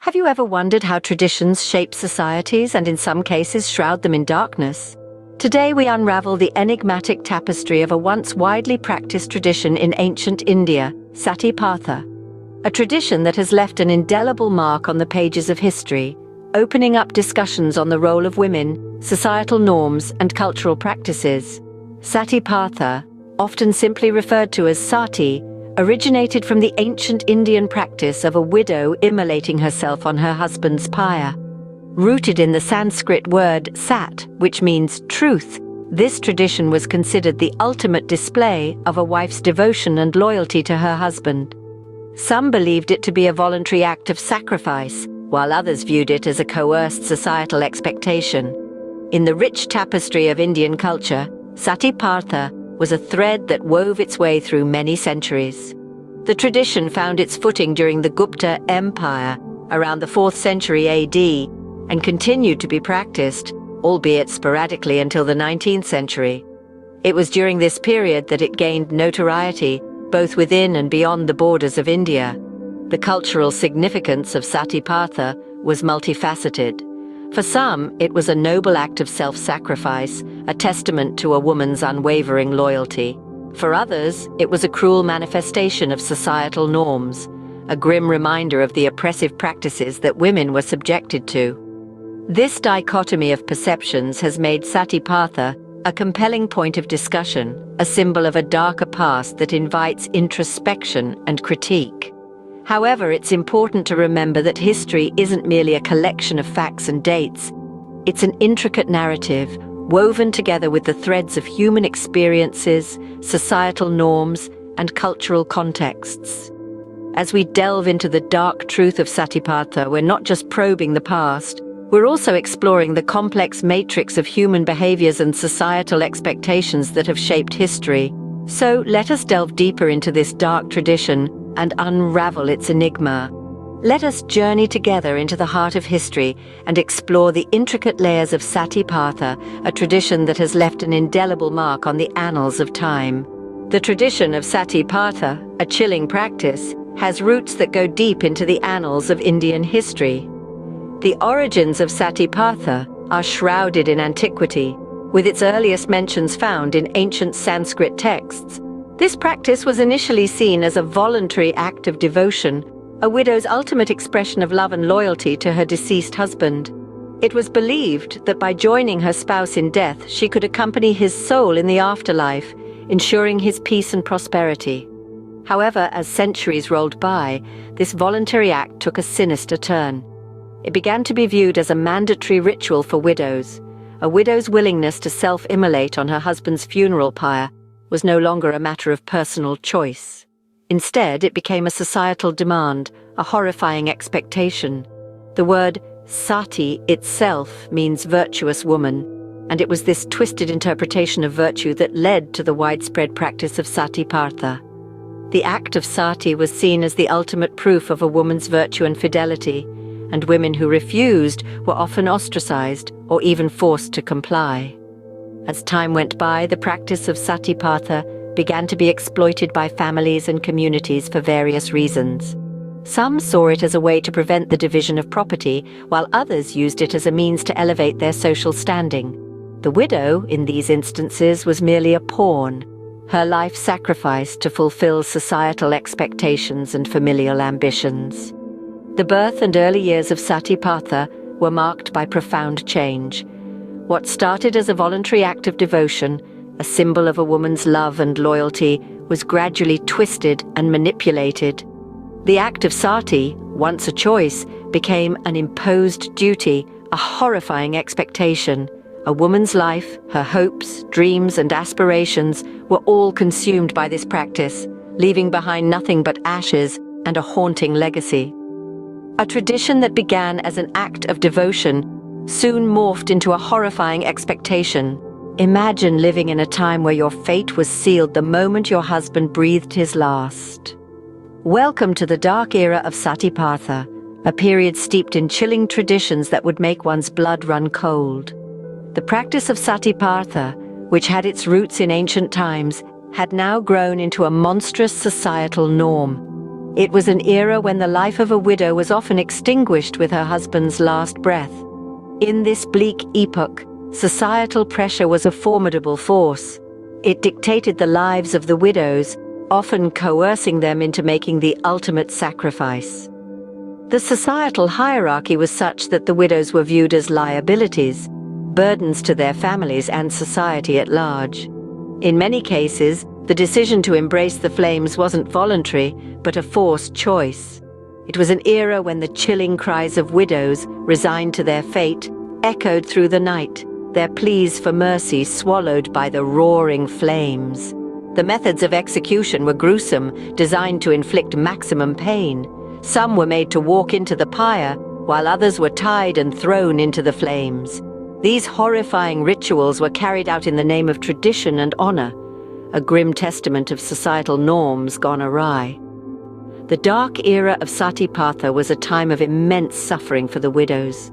Have you ever wondered how traditions shape societies and in some cases shroud them in darkness? Today we unravel the enigmatic tapestry of a once widely practiced tradition in ancient India, Sati Partha. A tradition that has left an indelible mark on the pages of history, opening up discussions on the role of women, societal norms and cultural practices. Sati Partha, often simply referred to as Sati, originated from the ancient Indian practice of a widow immolating herself on her husband's pyre. Rooted in the Sanskrit word sat, which means truth, this tradition was considered the ultimate display of a wife's devotion and loyalty to her husband. Some believed it to be a voluntary act of sacrifice, while others viewed it as a coerced societal expectation. In the rich tapestry of Indian culture, Sati Partha was a thread that wove its way through many centuries. The tradition found its footing during the Gupta Empire around the 4th century AD and continued to be practiced, albeit sporadically, until the 19th century. It was during this period that it gained notoriety both within and beyond the borders of India. The cultural significance of Sati Partha was multifaceted. For some, it was a noble act of self-sacrifice, a testament to a woman's unwavering loyalty. For others, it was a cruel manifestation of societal norms, a grim reminder of the oppressive practices that women were subjected to. This dichotomy of perceptions has made Sati Partha a compelling point of discussion, a symbol of a darker past that invites introspection and critique. However, it's important to remember that history isn't merely a collection of facts and dates. It's an intricate narrative, woven together with the threads of human experiences, societal norms, and cultural contexts. As we delve into the dark truth of Sati Partha, we're not just probing the past, we're also exploring the complex matrix of human behaviors and societal expectations that have shaped history. So let us delve deeper into this dark tradition and unravel its enigma. Let us journey together into the heart of history and explore the intricate layers of Sati Partha, a tradition that has left an indelible mark on the annals of time. The tradition of Sati Partha, a chilling practice, has roots that go deep into the annals of Indian history. The origins of Sati Partha are shrouded in antiquity, with its earliest mentions found in ancient Sanskrit texts. This practice was initially seen as a voluntary act of devotion, a widow's ultimate expression of love and loyalty to her deceased husband. It was believed that by joining her spouse in death, she could accompany his soul in the afterlife, ensuring his peace and prosperity. However, as centuries rolled by, this voluntary act took a sinister turn. It began to be viewed as a mandatory ritual for widows. A widow's willingness to self-immolate on her husband's funeral pyre was no longer a matter of personal choice. Instead, it became a societal demand, a horrifying expectation. The word Sati itself means virtuous woman, and it was this twisted interpretation of virtue that led to the widespread practice of Sati Partha. The act of Sati was seen as the ultimate proof of a woman's virtue and fidelity, and women who refused were often ostracized or even forced to comply. As time went by, the practice of Sati Partha began to be exploited by families and communities for various reasons. Some saw it as a way to prevent the division of property, while others used it as a means to elevate their social standing. The widow, in these instances, was merely a pawn, her life sacrificed to fulfill societal expectations and familial ambitions. The birth and early years of Sati Partha were marked by profound change. What started as a voluntary act of devotion, a symbol of a woman's love and loyalty, was gradually twisted and manipulated. The act of Sati, once a choice, became an imposed duty, a horrifying expectation. A woman's life, her hopes, dreams, and aspirations were all consumed by this practice, leaving behind nothing but ashes and a haunting legacy. A tradition that began as an act of devotion soon morphed into a horrifying expectation. Imagine living in a time where your fate was sealed the moment your husband breathed his last. Welcome to the dark era of Sati Partha, a period steeped in chilling traditions that would make one's blood run cold. The practice of Sati Partha, which had its roots in ancient times, had now grown into a monstrous societal norm. It was an era when the life of a widow was often extinguished with her husband's last breath. In this bleak epoch, societal pressure was a formidable force. It dictated the lives of the widows, often coercing them into making the ultimate sacrifice. The societal hierarchy was such that the widows were viewed as liabilities, burdens to their families and society at large. In many cases, the decision to embrace the flames wasn't voluntary, but a forced choice. It was an era when the chilling cries of widows, resigned to their fate, echoed through the night, their pleas for mercy swallowed by the roaring flames. The methods of execution were gruesome, designed to inflict maximum pain. Some were made to walk into the pyre, while others were tied and thrown into the flames. These horrifying rituals were carried out in the name of tradition and honor, a grim testament of societal norms gone awry. The dark era of Sati Partha was a time of immense suffering for the widows.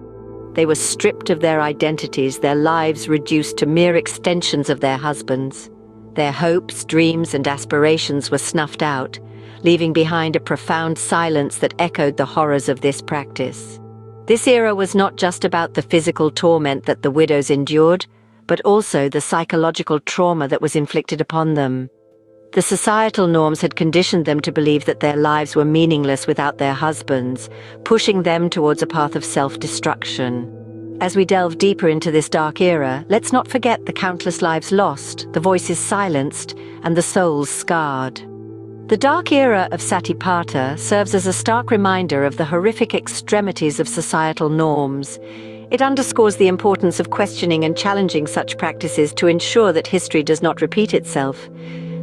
They were stripped of their identities, their lives reduced to mere extensions of their husbands. Their hopes, dreams, and aspirations were snuffed out, leaving behind a profound silence that echoed the horrors of this practice. This era was not just about the physical torment that the widows endured, but also the psychological trauma that was inflicted upon them. The societal norms had conditioned them to believe that their lives were meaningless without their husbands, pushing them towards a path of self-destruction. As we delve deeper into this dark era, let's not forget the countless lives lost, the voices silenced, and the souls scarred. The dark era of Sati Partha serves as a stark reminder of the horrific extremities of societal norms. It underscores the importance of questioning and challenging such practices to ensure that history does not repeat itself.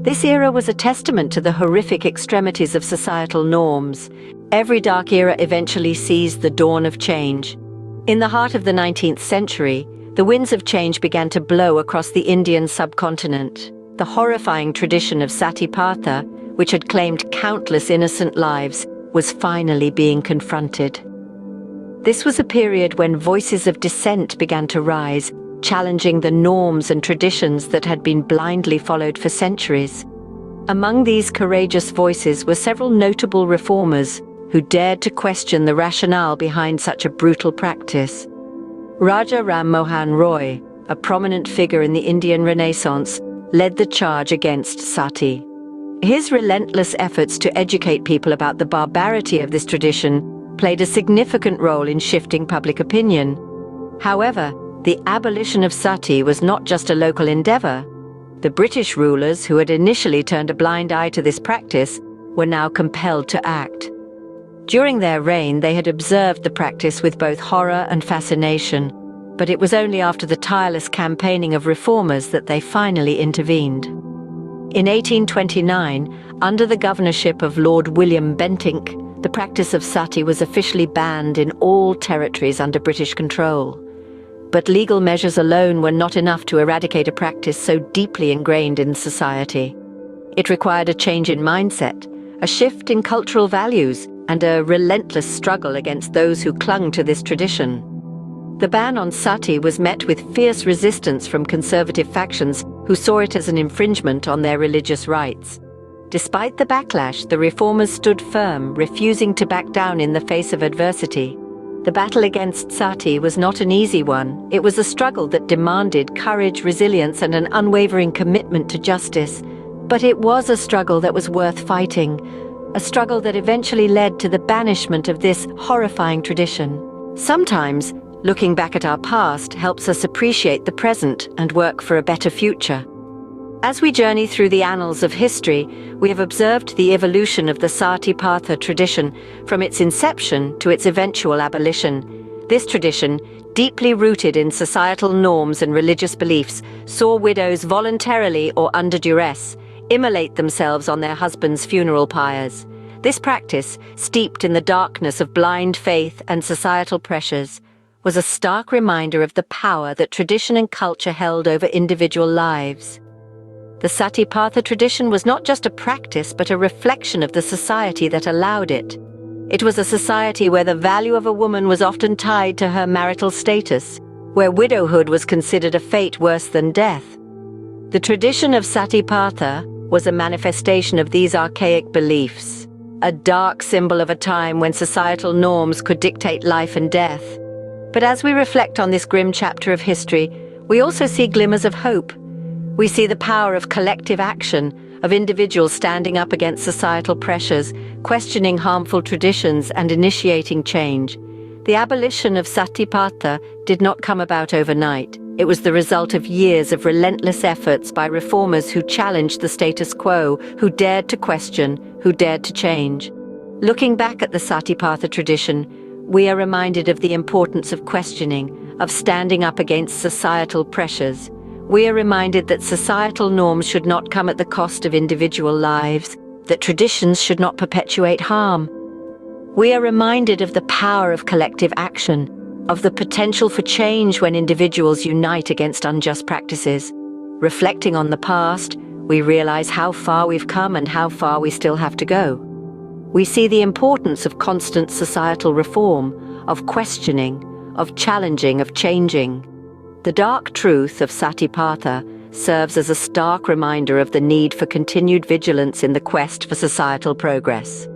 This era was a testament to the horrific extremities of societal norms. Every dark era eventually sees the dawn of change. In the heart of the 19th century, the winds of change began to blow across the Indian subcontinent. The horrifying tradition of Sati Partha, which had claimed countless innocent lives, was finally being confronted. This was a period when voices of dissent began to rise, challenging the norms and traditions that had been blindly followed for centuries. Among these courageous voices were several notable reformers who dared to question the rationale behind such a brutal practice. Raja Ram Mohan Roy, a prominent figure in the Indian Renaissance, led the charge against sati. His relentless efforts to educate people about the barbarity of this tradition played a significant role in shifting public opinion. However, the abolition of sati was not just a local endeavor. The British rulers, who had initially turned a blind eye to this practice, were now compelled to act. During their reign, they had observed the practice with both horror and fascination, but it was only after the tireless campaigning of reformers that they finally intervened. In 1829, under the governorship of Lord William Bentinck, the practice of sati was officially banned in all territories under British control. But legal measures alone were not enough to eradicate a practice so deeply ingrained in society. It required a change in mindset, a shift in cultural values, and a relentless struggle against those who clung to this tradition. The ban on sati was met with fierce resistance from conservative factions who saw it as an infringement on their religious rights. Despite the backlash, the reformers stood firm, refusing to back down in the face of adversity. The battle against sati was not an easy one. It was a struggle that demanded courage, resilience, and an unwavering commitment to justice. But it was a struggle that was worth fighting, a struggle that eventually led to the banishment of this horrifying tradition. Sometimes, looking back at our past helps us appreciate the present and work for a better future. As we journey through the annals of history, we have observed the evolution of the Sati Partha tradition from its inception to its eventual abolition. This tradition, deeply rooted in societal norms and religious beliefs, saw widows voluntarily or under duress immolate themselves on their husbands' funeral pyres. This practice, steeped in the darkness of blind faith and societal pressures, was a stark reminder of the power that tradition and culture held over individual lives. The Sati Partha tradition was not just a practice, but a reflection of the society that allowed it. It was a society where the value of a woman was often tied to her marital status, where widowhood was considered a fate worse than death. The tradition of Sati Partha was a manifestation of these archaic beliefs. a dark symbol of a time when societal norms could dictate life and death. But as we reflect on this grim chapter of history, we also see glimmers of hope. We see the power of collective action, of individuals standing up against societal pressures, questioning harmful traditions and initiating change. The abolition of Sati Partha did not come about overnight. It was the result of years of relentless efforts by reformers who challenged the status quo, who dared to question, who dared to change. Looking back at the Sati Partha tradition, we are reminded of the importance of questioning, of standing up against societal pressures. We are reminded that societal norms should not come at the cost of individual lives, that traditions should not perpetuate harm. We are reminded of the power of collective action, of the potential for change when individuals unite against unjust practices. Reflecting on the past, we realize how far we've come and how far we still have to go. We see the importance of constant societal reform, of questioning, of challenging, of changing. The dark truth of Sati Partha serves as a stark reminder of the need for continued vigilance in the quest for societal progress.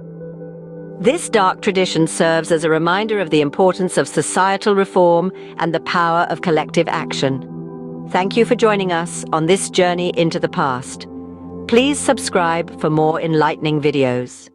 This dark tradition serves as a reminder of the importance of societal reform and the power of collective action. Thank you for joining us on this journey into the past. Please subscribe for more enlightening videos.